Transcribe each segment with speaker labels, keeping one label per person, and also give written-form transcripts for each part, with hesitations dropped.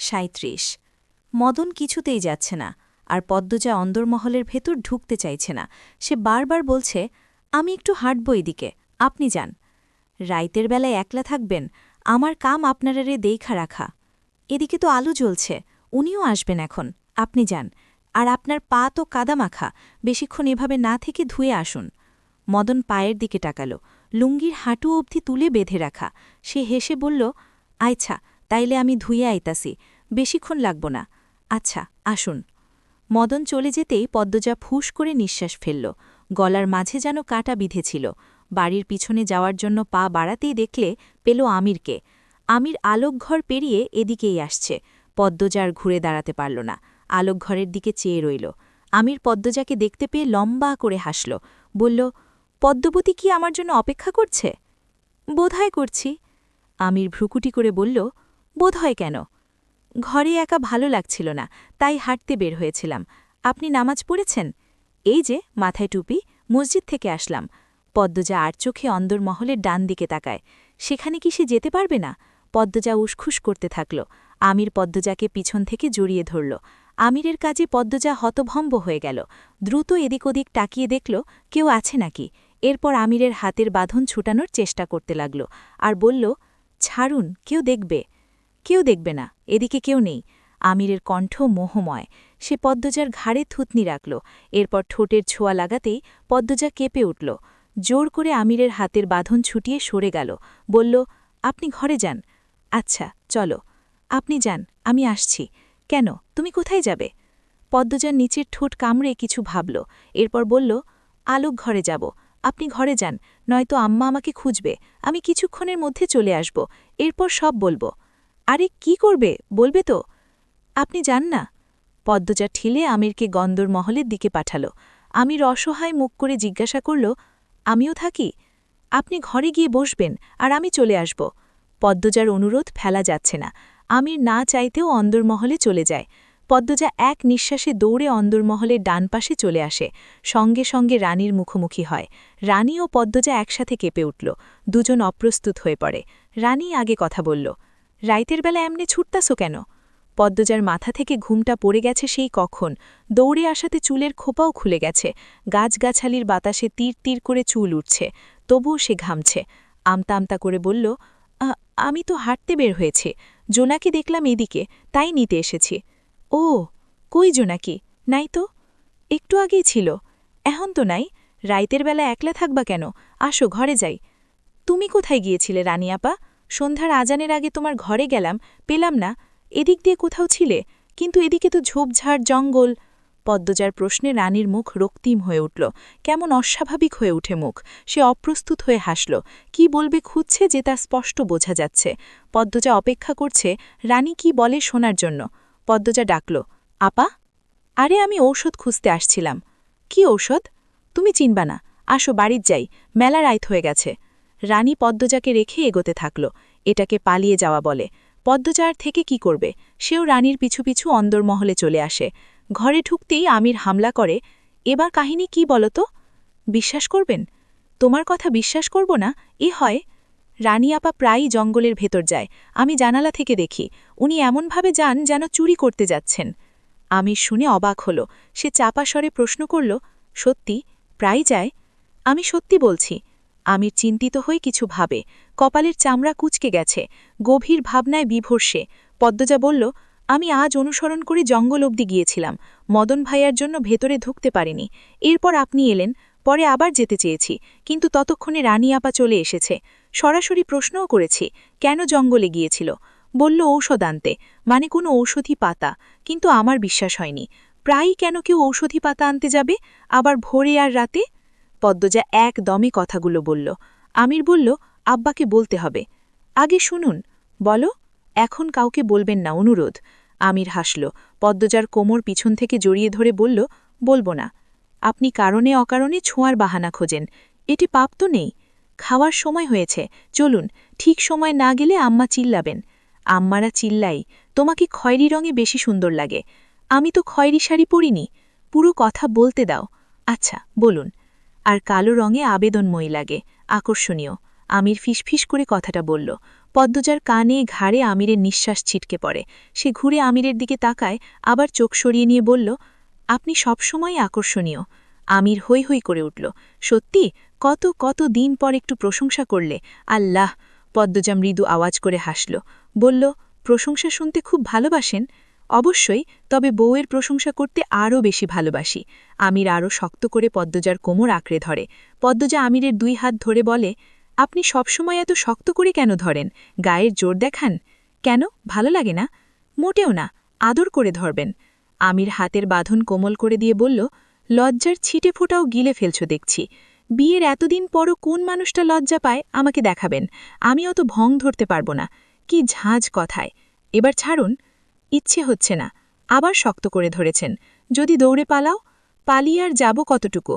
Speaker 1: ৩৭ মদন কিছুতেই যাচ্ছে না, আর পদ্মজা অন্দরমহলের ভেতর ঢুকতে চাইছে না। সে বারবার বলছে, আমি একটু হাঁটব এদিকে, আপনি যান। রাইতের বেলায় একলা থাকবেন, আমার কাম আপনারারে দেইখা রাখা। এদিকে তো আলো জ্বলছে, উনিও আসবেন এখন, আপনি যান। আর আপনার পা তো কাদামাখা, বেশিক্ষণ এভাবে না থেকে ধুয়ে আসুন। মদন পায়ের দিকে তাকাল, লুঙ্গির হাঁটু অবধি তুলে বেঁধে রাখা। সে হেসে বলল, আচ্ছা, তাইলে আমি ধুয়ে আইতাসি, বেশিক্ষণ লাগব না। আচ্ছা, আসুন। মদন চলে যেতেই পদ্মজা ফুস করে নিঃশ্বাস ফেলল। গলার মাঝে যেন কাঁটা বিঁধেছিল। বাড়ির পিছনে যাওয়ার জন্য পা বাড়াতেই দেখলে পেল আমিরকে। আমির আলোকঘর পেরিয়ে এদিকেই আসছে। পদ্মজার ঘুরে দাঁড়াতে পারল না, আলোকঘরের দিকে চেয়ে রইল। আমির পদ্মজাকে দেখতে পেয়ে লম্বা করে হাসল, বলল, পদ্মবতী কি আমার জন্য অপেক্ষা করছে? বোধহয় করছি। আমির ভ্রুকুটি করে বলল, বোধহয় কেন? ঘরে একা ভালো লাগছিল না, তাই হাঁটতে বের হয়েছিলাম। আপনি নামাজ পড়েছেন? এই যে মাথায় টুপি, মসজিদ থেকে আসলাম। পদ্মজা আর চোখে অন্দরমহলের ডান দিকে তাকায়। সেখানে কি সে যেতে পারবে না? পদ্মজা উসখুস করতে থাকল। আমির পদ্মজাকে পিছন থেকে জড়িয়ে ধরল। আমিরের কাজে পদ্মজা হতভম্ব হয়ে গেল। দ্রুত এদিক ওদিক তাকিয়ে দেখল কেউ আছে নাকি। এরপর আমিরের হাতের বাঁধন ছুটানোর চেষ্টা করতে লাগল, আর বলল, ছাড়ুন, কেউ দেখবে। কেউ দেখবে না, এদিকে কেউ নেই। আমিরের কণ্ঠ মোহময়। সে পদ্মজার ঘাড়ে থুতনি রাখল। এরপর ঠোঁটের ছোঁয়া লাগাতেই পদ্মজা কেঁপে উঠল। জোর করে আমিরের হাতের বাঁধন ছুটিয়ে সরে গেল, বলল, আপনি ঘরে যান। আচ্ছা, চলো। আপনি যান, আমি আসছি। কেন, তুমি কোথায় যাবে? পদ্মজার নিচের ঠোঁট কামড়ে কিছু ভাবল, এরপর বলল, আলোক ঘরে যাব। আপনি ঘরে যান, নয়তো আম্মা আমাকে খুঁজবে। আমি কিছুক্ষণের মধ্যে চলে আসব, এরপর সব বলবো। আরে কি করবে, বলবে তো? আপনি যান না। পদ্মজা ঠিলে আমিরকে গন্দরমহলের দিকে পাঠাল। আমির অসহায় মুখ করে জিজ্ঞাসা করল, আমিও থাকি? আপনি ঘরে গিয়ে বসবেন, আর আমি চলে আসব। পদ্মজার অনুরোধ ফেলা যাচ্ছে না। আমির না চাইতেও অন্দরমহলে চলে যায়। পদ্মজা এক নিঃশ্বাসে দৌড়ে অন্দরমহলের ডান পাশে চলে আসে। সঙ্গে সঙ্গে রানীর মুখোমুখি হয়। রানী ও পদ্মজা একসাথে কেঁপে উঠল। দুজন অপ্রস্তুত হয়ে পড়ে। রানী আগে কথা বলল, রাইতের বেলা এমনি ছুটতাছো কেন? পদ্মজার মাথা থেকে ঘুমটা পড়ে গেছে সেই কখন। দৌড়ে আসাতে চুলের খোপাও খুলে গেছে। গাছগাছালির বাতাসে তীর তীর করে চুল উঠছে, তবুও সে ঘামছে। আমতা আমতা করে বলল, আমি তো হাঁটতে বের হয়েছি, জোনাকি দেখলাম এদিকে, তাই নিতে এসেছি। ও, কই জোনাকি? নাই তো। একটু আগেই ছিল, এখন তো নাই। রাইতের বেলা একলা থাকবা কেন? আসো, ঘরে যাই। তুমি কোথায় গিয়েছিলে রানিয়াপা? সন্ধ্যার আজানের আগে তোমার ঘরে গেলাম, পেলাম না। এদিক দিয়ে কোথাও ছিলে, কিন্তু এদিকে তো ঝোপঝাড় জঙ্গল। পদ্মজার প্রশ্নে রানীর মুখ রক্তিম হয়ে উঠল, কেমন অস্বাভাবিক হয়ে উঠে মুখ। সে অপ্রস্তুত হয়ে হাসল, কি বলবে খুঁজছে যে তা স্পষ্ট বোঝা যাচ্ছে। পদ্মজা অপেক্ষা করছে রানী কি বলে শোনার জন্য। পদ্মজা ডাকল, আপা? আরে আমি ঔষধ খুঁজতে আসছিলাম। কি ঔষধ? তুমি চিনবা না, আসো বাড়ির যাই, মেলা রাইত হয়ে গেছে। রানী পদ্মজাকে রেখে এগোতে থাকল। এটাকে পালিয়ে যাওয়া বলে। পদ্মজা আর থেকে কি করবে? সেও রানীর পিছু পিছু অন্দরমহলে চলে আসে। ঘরে ঢুকতেই আমির হামলা করে, এবার কাহিনী কি বলো তো? বিশ্বাস করবেন? তোমার কথা বিশ্বাস করব না এ হয়? রানী আপা প্রায়ই জঙ্গলের ভেতর যায়, আমি জানালা থেকে দেখি। উনি এমনভাবে যান যেন চুরি করতে যাচ্ছেন। আমির শুনে অবাক হল। সে চাপা স্বরে প্রশ্ন করল, সত্যি? প্রায় যায়? আমি সত্যি বলছি। আমির চিন্তিত হয়ে কিছু ভাবে। কপালের চামড়া কুঁচকে গেছে, গভীর ভাবনায় বিভোর সে। পদ্মজা বলল, আমি আজ অনুসরণ করে জঙ্গল অবধি গিয়েছিলাম। মদন ভাইয়ার জন্য ভেতরে ঢুকতে পারিনি। এরপর আপনি এলেন, পরে আবার যেতে চেয়েছি, কিন্তু ততক্ষণে রানী আপা চলে এসেছে। সরাসরি প্রশ্নও করেছি, কেন জঙ্গলে গিয়েছিল? বলল ঔষধ আনতে, মানে কোনো ঔষধি পাতা। কিন্তু আমার বিশ্বাস হয়নি। প্রায়ই কেন কেউ ঔষধি পাতা আনতে যাবে, আবার ভোরে আর রাতে? পদ্মজা একদমই কথাগুলো বলল। আমির বলল, আব্বাকে বলতে হবে। আগে শুনুন। বলো। এখন কাউকে বলবেন না, অনুরোধ। আমির হাসল। পদ্মজার কোমর পিছন থেকে জড়িয়ে ধরে বলল, বলবো না। আপনি কারণে অকারণে ছোঁয়ার বাহানা খোঁজেন, এটি পাপ তো নেই। খাওয়ার সময় হয়েছে, চলুন। ঠিক সময় না গেলে আম্মা চিল্লাবেন। আম্মারা চিল্লাই, তোমাকে খয়েরি রঙে বেশি সুন্দর লাগে। আমি তো খয়েরি শাড়ি পরিনি। পুরো কথা বলতে দাও। আচ্ছা, বলুন। আর কালো রঙে আবেদনময়ী লাগে, আকর্ষণীয়। আমির ফিসফিস করে কথাটা বলল। পদ্মজার কানে ঘাড়ে আমিরের নিঃশ্বাস ছিটকে পড়ে। সে ঘুরে আমিরের দিকে তাকায়, আবার চোখ সরিয়ে নিয়ে বলল, আপনি সবসময় আকর্ষণীয়। আমির হৈ হৈ করে উঠল, সত্যি? কত কত দিন পর একটু প্রশংসা করলে। আল্লাহ! পদ্মজা মৃদু আওয়াজ করে হাসল, বলল, প্রশংসা শুনতে খুব ভালোবাসেন? অবশ্যই, তবে বউয়ের প্রশংসা করতে আরও বেশি ভালোবাসি। আমির আরও শক্ত করে পদ্মজার কোমর আঁকড়ে ধরে। পদ্মজা আমিরের 2 হাত ধরে বলে, আপনি সবসময় এত শক্ত করে কেন ধরেন? গায়ের জোর দেখান? কেন, ভালো লাগে না? মোটেও না, আদর করে ধরবেন। আমির হাতের বাঁধন কোমল করে দিয়ে বলল, লজ্জার ছিটে ফোঁটাও গিলে ফেলছ দেখছি। বিয়ের এতদিন পরও কোন মানুষটা লজ্জা পায় আমাকে দেখাবেন। আমি অত ভং ধরতে পারব না। কি ঝাঁজ কথায়। এবার ছাড়ুন। ইচ্ছে হচ্ছে না। আবার শক্ত করে ধরেছেন। যদি দৌড়ে পালাও? পালিয়ে আর যাব কতটুকু?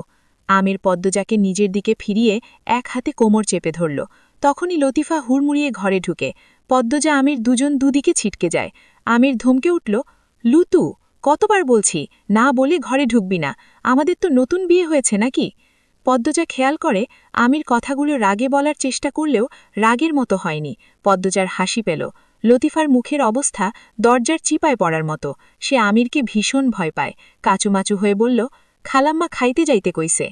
Speaker 1: আমির পদ্মজাকে নিজের দিকে ফিরিয়ে এক হাতে কোমর চেপে ধরল। তখনই লতিফা হুড়মুড়িয়ে ঘরে ঢুকে। পদ্মজা আমির দুজন দুদিকে ছিটকে যায়। আমির ধমকে উঠল, লুতু, কতবার বলছি, না বলে ঘরে ঢুকবি না। আমাদের তো নতুন বিয়ে হয়েছে নাকি? পদ্মজা খেয়াল করে আমির কথাগুলো রাগে বলার চেষ্টা করলেও রাগের মতো হয়নি। পদ্মজার হাসি পেল। লতিফার মুখের অবস্থা দরজার চিপায় পড়ার মতো। সে আমিরকে ভীষণ ভয় পায়। কাচুমাচু হয়ে বলল, খালাম্মা খাইতে যাইতে কইছে।